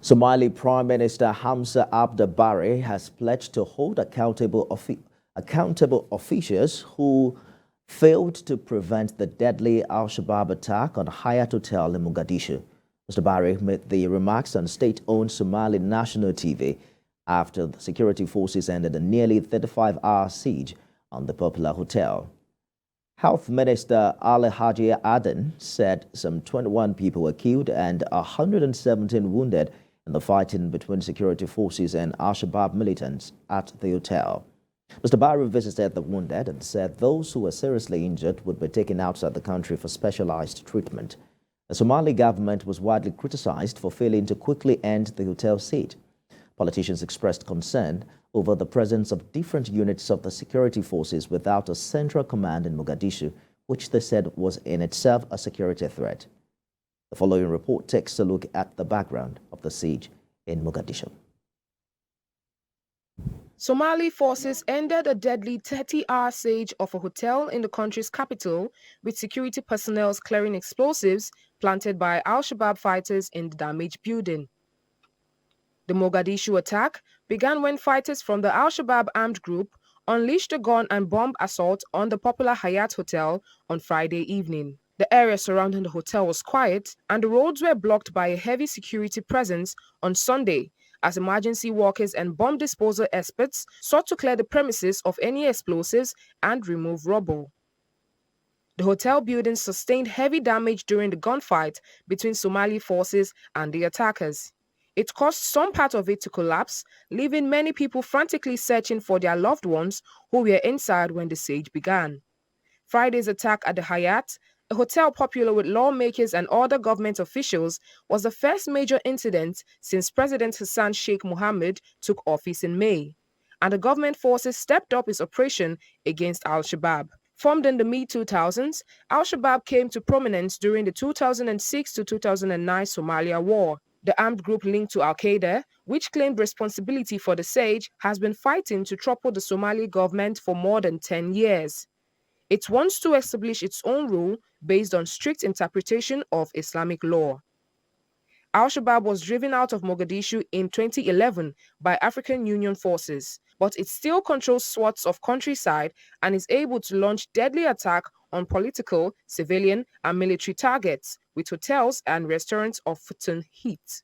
Somali Prime Minister Hamsa Abdi Barre has pledged to hold accountable officials who failed to prevent the deadly al-Shabab attack on Hayat Hotel in Mogadishu. Mr. Barre made the remarks on state-owned Somali National TV after the security forces ended a nearly 35-hour siege on the popular hotel. Health Minister Ali Hajji Aden said some 21 people were killed and 117 wounded in the fighting between security forces and al-Shabab militants at the hotel. Mr. Barre visited the wounded and said those who were seriously injured would be taken outside the country for specialized treatment. The Somali government was widely criticized for failing to quickly end the hotel siege. Politicians expressed concern over the presence of different units of the security forces without a central command in Mogadishu, which they said was in itself a security threat. The following report takes a look at the background of the siege in Mogadishu. Somali forces ended a deadly 30-hour siege of a hotel in the country's capital, with security personnel clearing explosives planted by al-Shabab fighters in the damaged building. The Mogadishu attack began when fighters from the al-Shabab armed group unleashed a gun and bomb assault on the popular Hayat Hotel on Friday evening. The area surrounding the hotel was quiet, and the roads were blocked by a heavy security presence on Sunday, as emergency workers and bomb disposal experts sought to clear the premises of any explosives and remove rubble. The hotel building sustained heavy damage during the gunfight between Somali forces and the attackers. It caused some part of it to collapse, leaving many people frantically searching for their loved ones who were inside when the siege began. Friday's attack at the Hayat, a hotel popular with lawmakers and other government officials, was the first major incident since President Hassan Sheikh Mohammed took office in May, and the government forces stepped up its operation against al-Shabab. Formed in the mid-2000s, al-Shabab came to prominence during the 2006 to 2009 Somalia War. The armed group linked to al-Qaeda, which claimed responsibility for the siege, has been fighting to topple the Somali government for more than 10 years. It wants to establish its own rule based on strict interpretation of Islamic law. Al-Shabab was driven out of Mogadishu in 2011 by African Union forces, but it still controls swaths of countryside and is able to launch deadly attacks on political, civilian, and military targets, with hotels and restaurants of Futun heat.